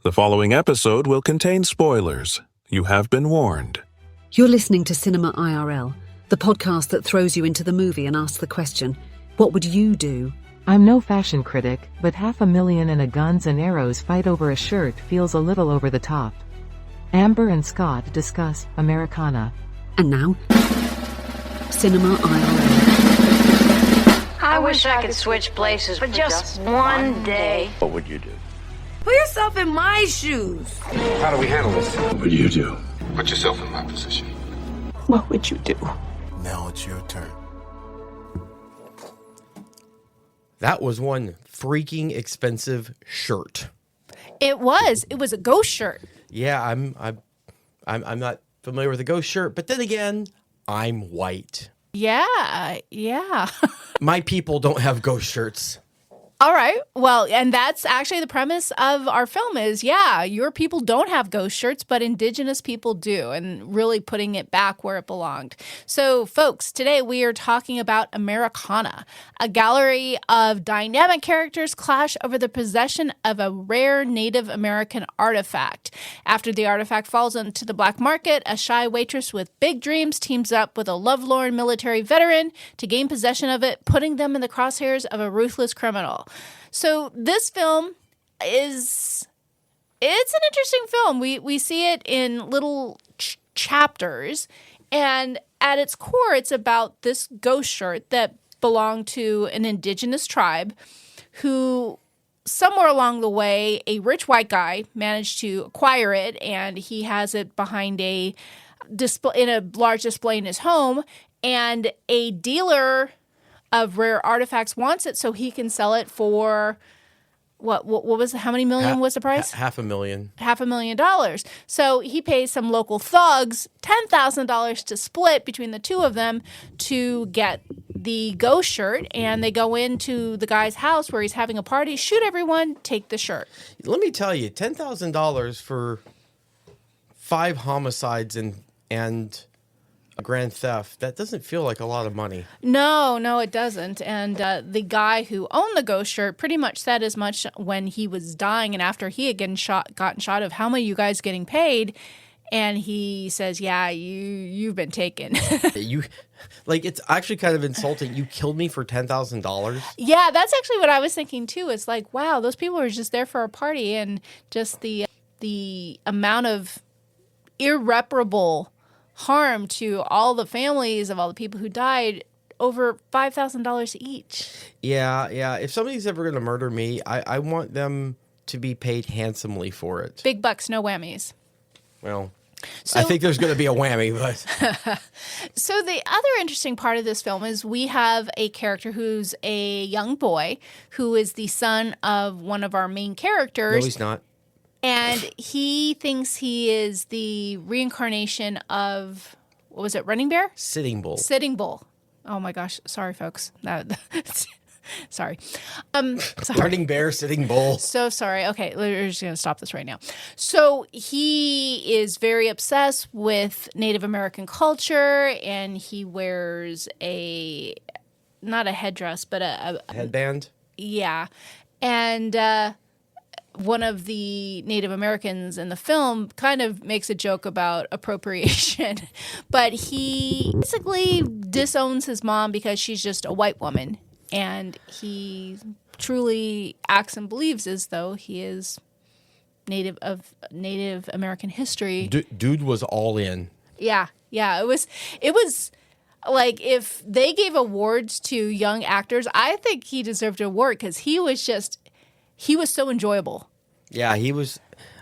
The following episode will contain spoilers. You have been warned. You're listening to Cinema IRL, the podcast that throws you into the movie and asks the question, what would you do? I'm no fashion critic, but $500,000 and a guns and arrows fight over a shirt feels a little over the top. Amber and Scott discuss Americana. And now, Cinema IRL. I wish I could switch places for just one day. What would you do? Put yourself in my shoes. How do we handle this? What would you do? Put yourself in my position. What would you do? Now it's your turn. That was one freaking expensive shirt. It was. It was a ghost shirt. Yeah, I'm not familiar with a ghost shirt, but then again, I'm white. Yeah. My people don't have ghost shirts. All right. Well, and that's actually the premise of our film is, your people don't have ghost shirts, but indigenous people do, and really putting it back where it belonged. So, folks, today we are talking about Americana, a gallery of dynamic characters clash over the possession of a rare Native American artifact. After the artifact falls into the black market, a shy waitress with big dreams teams up with a lovelorn military veteran to gain possession of it, putting them in the crosshairs of a ruthless criminal. So this film it's an interesting film. We see it in little chapters, and at its core, it's about this ghost shirt that belonged to an indigenous tribe who somewhere along the way, a rich white guy managed to acquire it, and he has it behind a display in a large display in his home, and a dealer of rare artifacts wants it so he can sell it for what was how many million was the price? $500,000. $500,000. So he pays some local thugs $10,000 to split between the two of them to get the ghost shirt, and they go into the guy's house where he's having a party, shoot everyone, take the shirt. Let me tell you, $10,000 for 5 homicides and a grand theft, that doesn't feel like a lot of money. No, it doesn't. And the guy who owned the ghost shirt pretty much said as much when he was dying and after he had gotten shot of how many of you guys getting paid. And he says, yeah, you've been taken. It's actually kind of insulting. You killed me for $10,000? Yeah, that's actually what I was thinking too. It's like, wow, those people were just there for a party, and just the amount of irreparable harm to all the families of all the people who died, over $5,000 each. Yeah. If somebody's ever going to murder me, I want them to be paid handsomely for it. Big bucks, no whammies. Well, I think there's going to be a whammy, but... So the other interesting part of this film is we have a character who's a young boy who is the son of one of our main characters. No, he's not. And he thinks he is the reincarnation of, what was it, Running Bear? Sitting Bull. Sitting Bull. Oh my gosh. Sorry, folks. Sorry. Running Bear, Sitting Bull. So sorry. Okay, we're just going to stop this right now. So he is very obsessed with Native American culture, and he wears not a headdress, but a headband? Yeah. And one of the Native Americans in the film kind of makes a joke about appropriation, but he basically disowns his mom because she's just a white woman, and he truly acts and believes as though he is Native American history. Dude was all in. Yeah. It was like, if they gave awards to young actors, I think he deserved an award because he was so enjoyable. Yeah, he was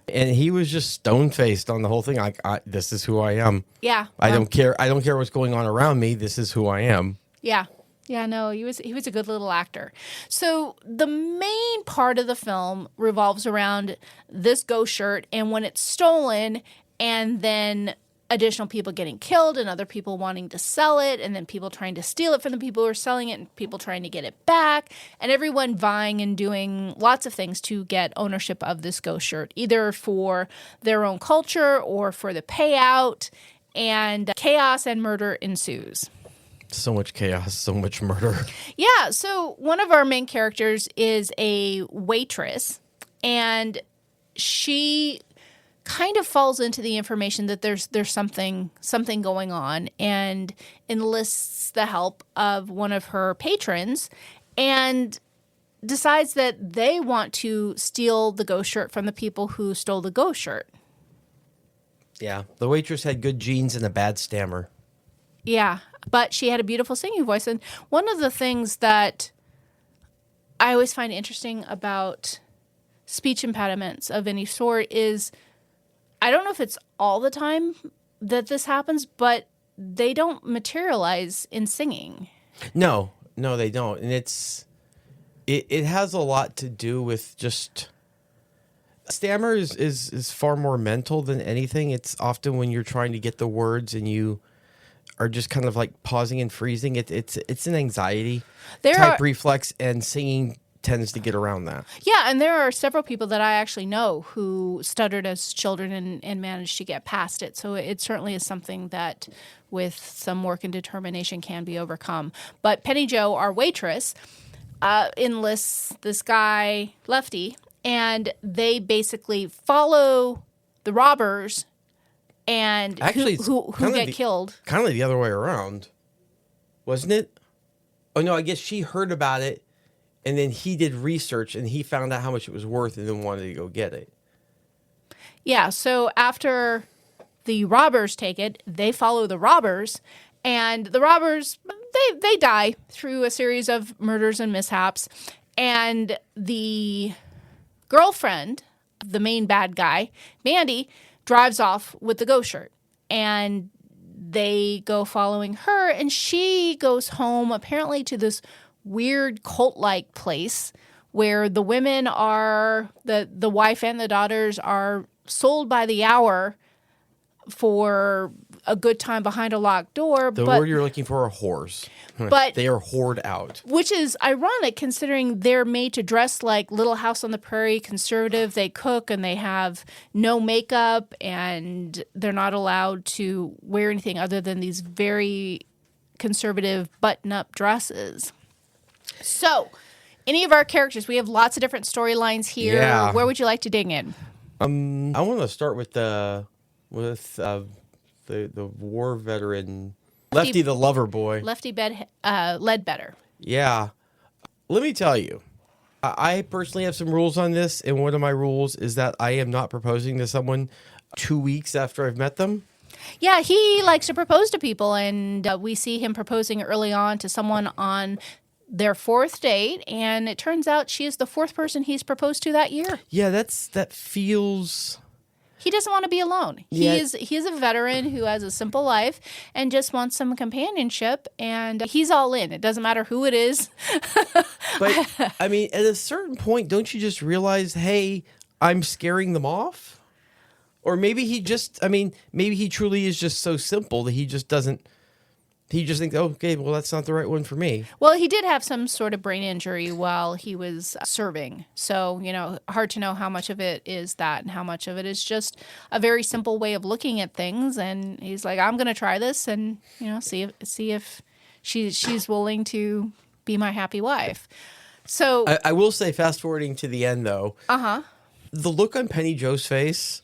just stone-faced on the whole thing. This is who I am. Yeah. I don't care what's going on around me. This is who I am. Yeah. Yeah, no, he was a good little actor. So the main part of the film revolves around this ghost shirt and when it's stolen, and then additional people getting killed and other people wanting to sell it, and then people trying to steal it from the people who are selling it and people trying to get it back, and everyone vying and doing lots of things to get ownership of this ghost shirt, either for their own culture or for the payout, and chaos and murder ensues. So much chaos, so much murder. Yeah, so one of our main characters is a waitress, and she kind of falls into the information that there's something going on and enlists the help of one of her patrons and decides that they want to steal the ghost shirt from the people who stole the ghost shirt. Yeah, the waitress had good genes and a bad stammer. Yeah, but she had a beautiful singing voice. And one of the things that I always find interesting about speech impediments of any sort is, I don't know if it's all the time that this happens, but they don't materialize in singing. No, they don't. And it has a lot to do with just stammer is far more mental than anything. It's often when you're trying to get the words and you are just kind of like pausing and freezing. It's an anxiety type reflex, and singing tends to get around that. Yeah, and there are several people that I actually know who stuttered as children and managed to get past it. So it certainly is something that with some work and determination can be overcome. But Penny Jo, our waitress, enlists this guy, Lefty, and they basically follow the robbers and actually who get killed. Kind of the other way around, wasn't it? Oh, no, I guess she heard about it. And then he did research, and he found out how much it was worth and then wanted to go get it. Yeah, so after the robbers take it, they follow the robbers, and the robbers, they die through a series of murders and mishaps. And the girlfriend, the main bad guy, Mandy, drives off with the ghost shirt. And they go following her, and she goes home apparently to this weird cult-like place where the women are, the wife and the daughters are sold by the hour for a good time behind a locked door. The word you're looking for are whores. But they are whored out. Which is ironic considering they're made to dress like Little House on the Prairie conservative. They cook and they have no makeup and they're not allowed to wear anything other than these very conservative button-up dresses. So, any of our characters, we have lots of different storylines here. Yeah. Where would you like to dig in? I want to start with the war veteran, Lefty the lover boy. Lefty Ledbetter. Yeah. Let me tell you, I personally have some rules on this, and one of my rules is that I am not proposing to someone 2 weeks after I've met them. Yeah, he likes to propose to people, and we see him proposing early on to someone on their fourth date, and it turns out she is the fourth person he's proposed to that year. Yeah, that feels... He doesn't want to be alone. Yeah. He is a veteran who has a simple life and just wants some companionship, and he's all in. It doesn't matter who it is. But, I mean, at a certain point, don't you just realize, hey, I'm scaring them off? Or maybe maybe he truly is just so simple that he just doesn't... He just thinks, oh, okay, well, that's not the right one for me. Well, he did have some sort of brain injury while he was serving. So, hard to know how much of it is that and how much of it is just a very simple way of looking at things. And he's like, I'm going to try this and, see if she's willing to be my happy wife. So I will say, fast forwarding to the end, though. The look on Penny Jo's face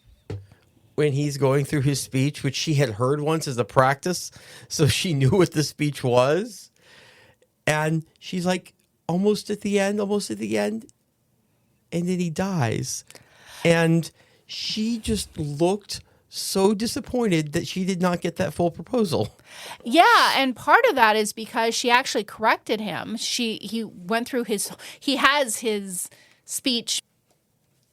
when he's going through his speech, which she had heard once as a practice, so she knew what the speech was. And she's like, almost at the end. And then he dies. And she just looked so disappointed that she did not get that full proposal. Yeah, and part of that is because she actually corrected him. He went through he has his speech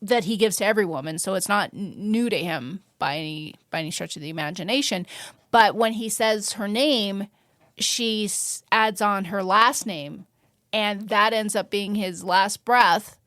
that he gives to every woman, so it's not new to him by any stretch of the imagination. But when he says her name, she adds on her last name, and that ends up being his last breath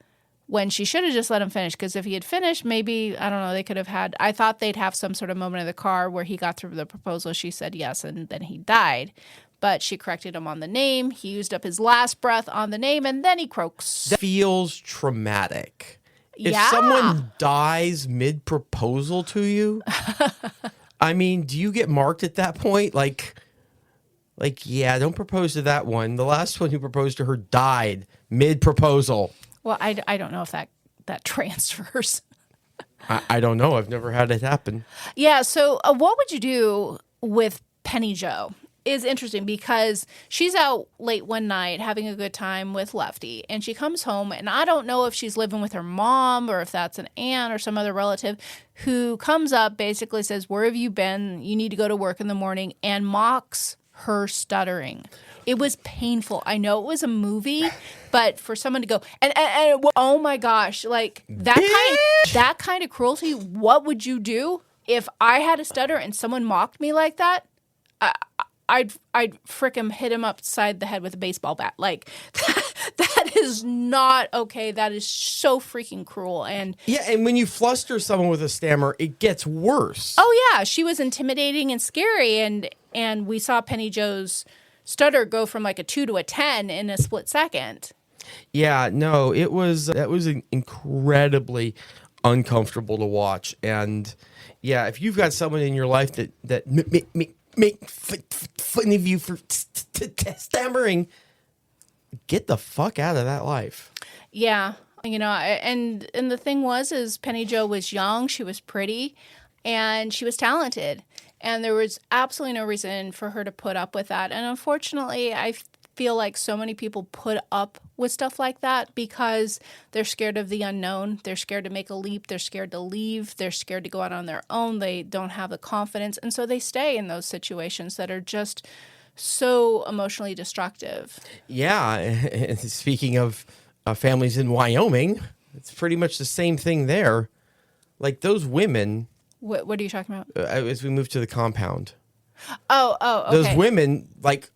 when she should have just let him finish. Because if he had finished, maybe, I don't know, they could have had... I thought they'd have some sort of moment in the car where he got through the proposal, she said yes, and then he died. But she corrected him on the name. He used up his last breath on the name, and then he croaks. That feels traumatic. If Yeah. someone dies mid-proposal to you, I mean, do you get marked at that point? Like, yeah, don't propose to that one. The last one who proposed to her died mid-proposal. Well, I don't know if that transfers. I don't know. I've never had it happen. Yeah. So, what would you do with Penny Joe? Is interesting because she's out late one night having a good time with Lefty, and she comes home, and I don't know if she's living with her mom or if that's an aunt or some other relative who comes up, basically says, "Where have you been? You need to go to work in the morning," and mocks her stuttering. It was painful. I know it was a movie, but for someone to go and oh my gosh, like that kind of cruelty. What would you do if I had a stutter and someone mocked me like that? I'd frickin' hit him upside the head with a baseball bat. Like that is not okay. That is so freaking cruel. And yeah, and when you fluster someone with a stammer, it gets worse. Oh yeah, she was intimidating and scary, and we saw Penny Joe's stutter go from like a 2 to a 10 in a split second. Yeah, no, that was incredibly uncomfortable to watch. And yeah, if you've got someone in your life that make fun of you for stammering, get the fuck out of that life. Yeah, and the thing is Penny Joe was young, she was pretty, and she was talented, and there was absolutely no reason for her to put up with that. And unfortunately, I feel like so many people put up with stuff like that because they're scared of the unknown. They're scared to make a leap. They're scared to leave. They're scared to go out on their own. They don't have the confidence. And so they stay in those situations that are just so emotionally destructive. Yeah. And speaking of families in Wyoming, it's pretty much the same thing there. Like those women. What are you talking about? As we move to the compound. Oh, okay. Those women, like,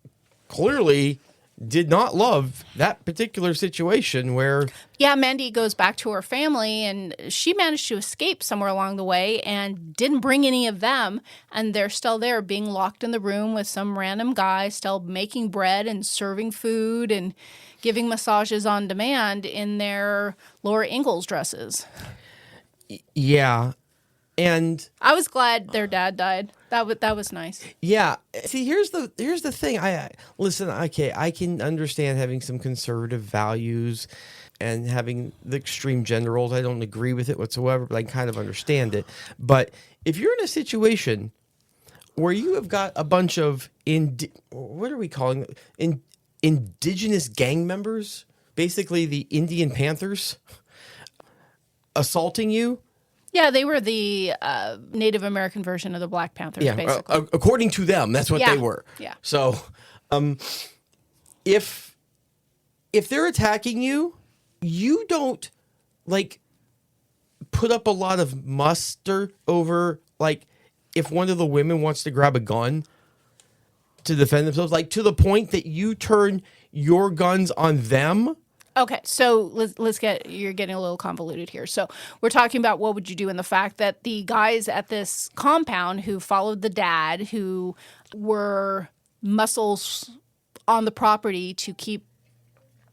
clearly did not love that particular situation where... Yeah, Mandy goes back to her family, and she managed to escape somewhere along the way and didn't bring any of them, and they're still there being locked in the room with some random guy still making bread and serving food and giving massages on demand in their Laura Ingalls dresses. Yeah, and... I was glad their dad died. That was nice. Yeah. See, here's the thing. Listen. Okay, I can understand having some conservative values and having the extreme gender roles. I don't agree with it whatsoever, but I can kind of understand it. But if you're in a situation where you have got a bunch of what are we calling it? Indigenous gang members, basically the Indian Panthers, assaulting you. Yeah, they were the Native American version of the Black Panthers, basically. According to them, that's what they were. Yeah. So, if they're attacking you, you don't, like, put up a lot of muster over, like, if one of the women wants to grab a gun to defend themselves, like, to the point that you turn your guns on them. Okay, so you're getting a little convoluted here. So we're talking about what would you do in the fact that the guys at this compound who followed the dad, who were muscles on the property to keep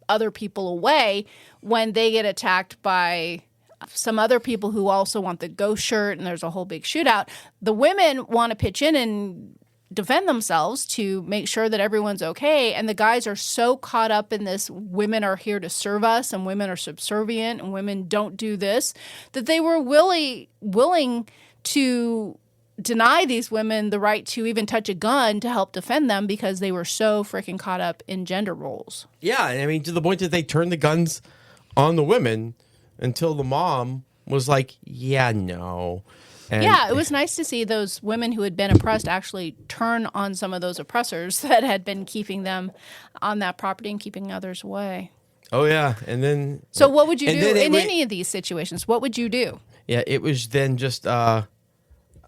other people away, when they get attacked by some other people who also want the ghost shirt and there's a whole big shootout, the women want to pitch in and defend themselves to make sure that everyone's okay, and the guys are so caught up in this women are here to serve us and women are subservient and women don't do this, that they were willing to deny these women the right to even touch a gun to help defend them because they were so freaking caught up in gender roles. Yeah, I mean, to the point that they turned the guns on the women until the mom was like, yeah, no. And yeah, it was nice to see those women who had been oppressed actually turn on some of those oppressors that had been keeping them on that property and keeping others away. Oh, yeah. And then... So what would you do in any of these situations? What would you do? Yeah, it was then just a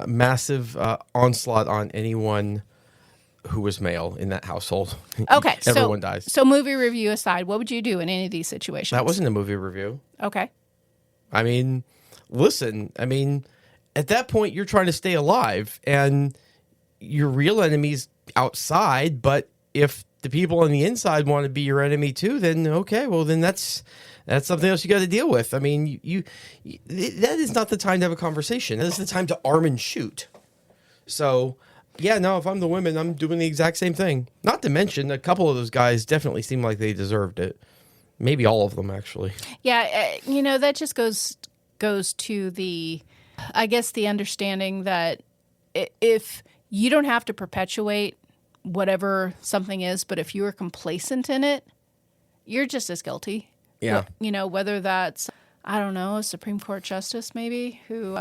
massive onslaught on anyone who was male in that household. Okay. Everyone dies. So movie review aside, what would you do in any of these situations? That wasn't a movie review. Okay. I mean, listen, at that point, you're trying to stay alive, and your real enemy's outside. But if the people on the inside want to be your enemy too, then okay, well then that's something else you got to deal with. I mean, that is not the time to have a conversation. That is the time to arm and shoot. So, yeah, no, if I'm the women, I'm doing the exact same thing. Not to mention, a couple of those guys definitely seem like they deserved it. Maybe all of them, actually. Yeah, that just goes to the I guess, the understanding that if you don't have to perpetuate whatever something is, but if you are complacent in it, you're just as guilty. Yeah. Whether that's, I don't know, a Supreme Court justice maybe who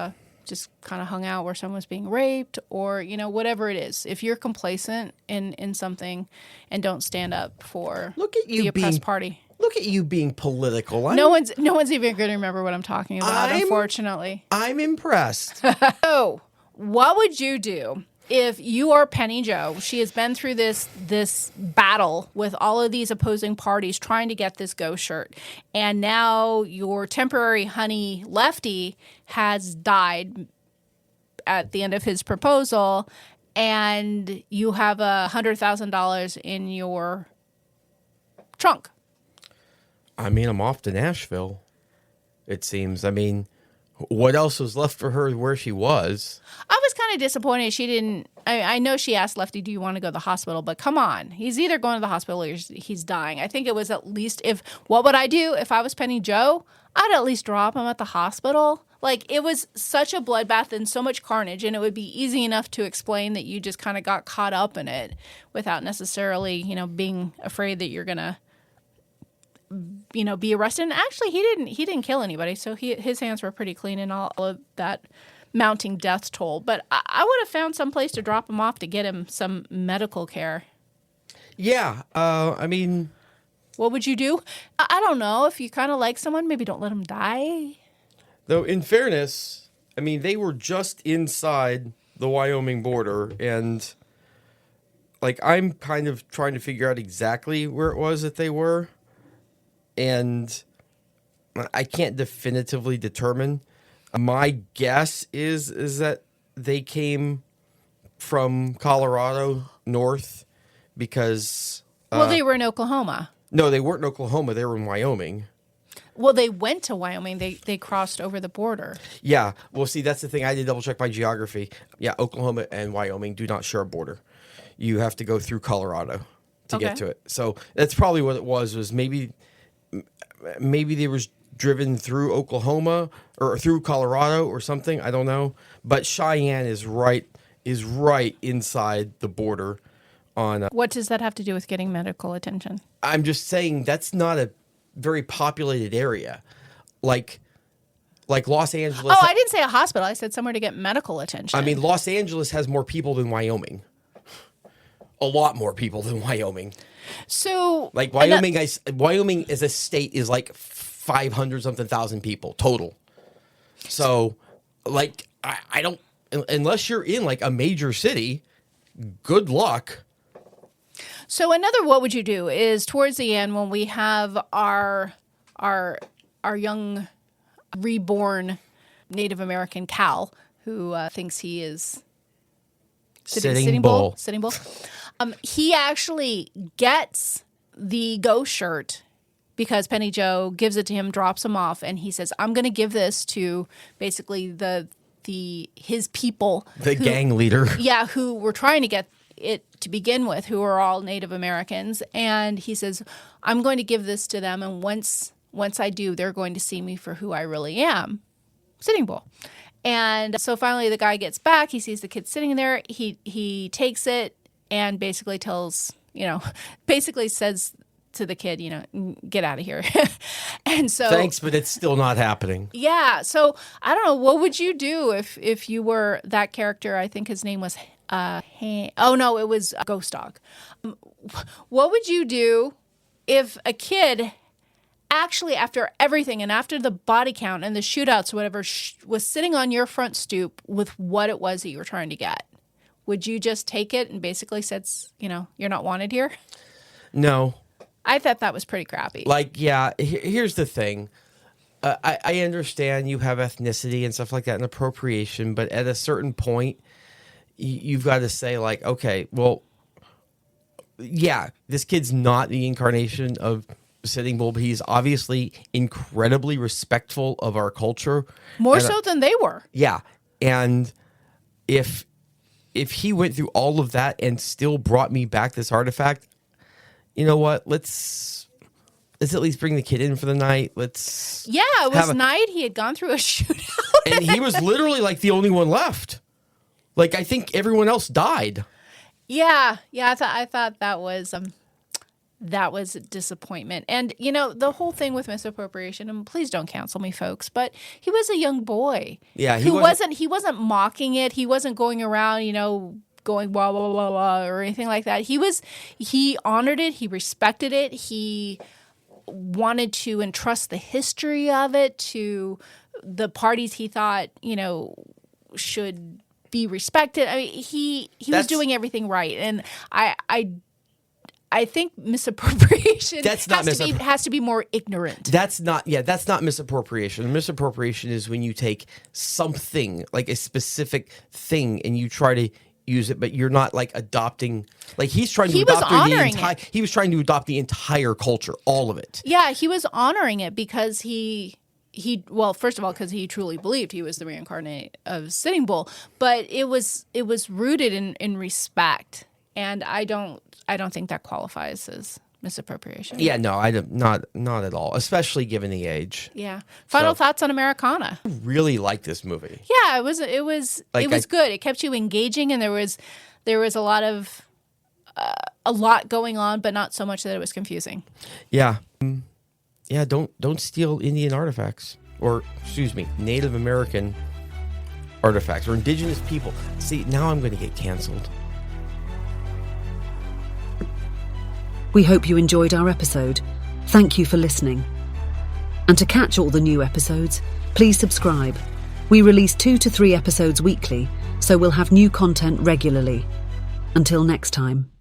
just kind of hung out where someone was being raped, or, whatever it is. If you're complacent in something and don't stand up for the oppressed party. Look at you being political. No one's even going to remember what I'm talking about, unfortunately. I'm impressed. So, what would you do if you are Penny Joe? She has been through this battle with all of these opposing parties trying to get this ghost shirt. And now your temporary honey, Lefty, has died at the end of his proposal, and you have $100,000 in your trunk. I mean, I'm off to Nashville, it seems. I mean, what else was left for her where she was? I was kind of disappointed she didn't. I know she asked Lefty, do you want to go to the hospital? But come on. He's either going to the hospital or he's dying. I think it was at least what would I do if I was Penny Joe? I'd at least drop him at the hospital. Like, it was such a bloodbath and so much carnage, and it would be easy enough to explain that you just kind of got caught up in it without necessarily, being afraid that you're going to be arrested. And actually, he didn't kill anybody, so his hands were pretty clean in all of that mounting death toll. But I would have found some place to drop him off to get him some medical care. Yeah, I mean, what would you do? I don't know. If you kind of like someone, maybe don't let them die. though, in fairness, I mean, they were just inside the Wyoming border, and I'm kind of trying to figure out exactly where it was that they were. And I can't definitively determine. My guess is that they came from Colorado north because... well, they were in Oklahoma. No, they weren't in Oklahoma. They were in Wyoming. Well, they went to Wyoming. They crossed over the border. Yeah. Well, see, that's the thing. I had to double check my geography. Yeah, Oklahoma and Wyoming do not share a border. You have to go through Colorado to get to it. So that's probably what it was maybe they were driven through Oklahoma or through Colorado or something. I don't know. But Cheyenne is right inside the border on... what does that have to do with getting medical attention? I'm just saying that's not a very populated area. Like Los Angeles... Oh, I didn't say a hospital. I said somewhere to get medical attention. I mean, Los Angeles has more people than Wyoming. A lot more people than Wyoming. So... Wyoming as a state is 500-something thousand people total. So, I don't... Unless you're in, a major city, good luck. So another what would you do is towards the end when we have our young reborn Native American Cal who thinks he is Sitting Bull. He actually gets the ghost shirt because Penny Joe gives it to him, drops him off, and he says, "I'm going to give this to basically his people, the gang leader." Yeah, who were trying to get it to begin with, who are all Native Americans, and he says, "I'm going to give this to them, and once I do, they're going to see me for who I really am, Sitting Bull." And so finally, the guy gets back. He sees the kid sitting there. He takes it and basically says to the kid, "Get out of here." And so thanks, but it's still not happening. Yeah. So I don't know. What would you do if you were that character? I think his name was it was Ghost Dog. What would you do if a kid actually, after everything and after the body count and the shootouts or whatever, was sitting on your front stoop with what it was that you were trying to get? Would you just take it and basically said, you're not wanted here? No. I thought that was pretty crappy. Here's the thing. I understand you have ethnicity and stuff like that and appropriation, but at a certain point, you've got to say, okay, well, yeah, this kid's not the incarnation of Sitting Bull, but he's obviously incredibly respectful of our culture. More so than they were. Yeah. And if he went through all of that and still brought me back this artifact, you know what? Let's let's at least bring the kid in for the night. Let's it was night. He had gone through a shootout. And he was literally like the only one left. Like, I think everyone else died. Yeah. I thought that was a disappointment. And, the whole thing with misappropriation, and please don't cancel me, folks, but he was a young boy. Yeah. He wasn't mocking it. He wasn't going around, going blah, blah, blah, blah, or anything like that. He honored it. He respected it. He wanted to entrust the history of it to the parties he thought, should be respected. I mean, he was doing everything right. And I think misappropriation has to be more ignorant. That's not misappropriation. Misappropriation is when you take something, like a specific thing, and you try to use it, but you're not like adopting. Like he was trying to adopt the entire culture, all of it. Yeah, he was honoring it because he first of all, because he truly believed he was the reincarnate of Sitting Bull, but it was rooted in respect, and I don't think that qualifies as misappropriation. Yeah, no, not at all, especially given the age. Yeah. Final thoughts on Americana. I really like this movie. Yeah, it was good. It kept you engaging, and there was a lot going on, but not so much that it was confusing. Yeah. Yeah, don't steal Indian artifacts, or Native American artifacts, or indigenous people. See, now I'm going to get canceled. We hope you enjoyed our episode. Thank you for listening. And to catch all the new episodes, please subscribe. We release 2 to 3 episodes weekly, so we'll have new content regularly. Until next time.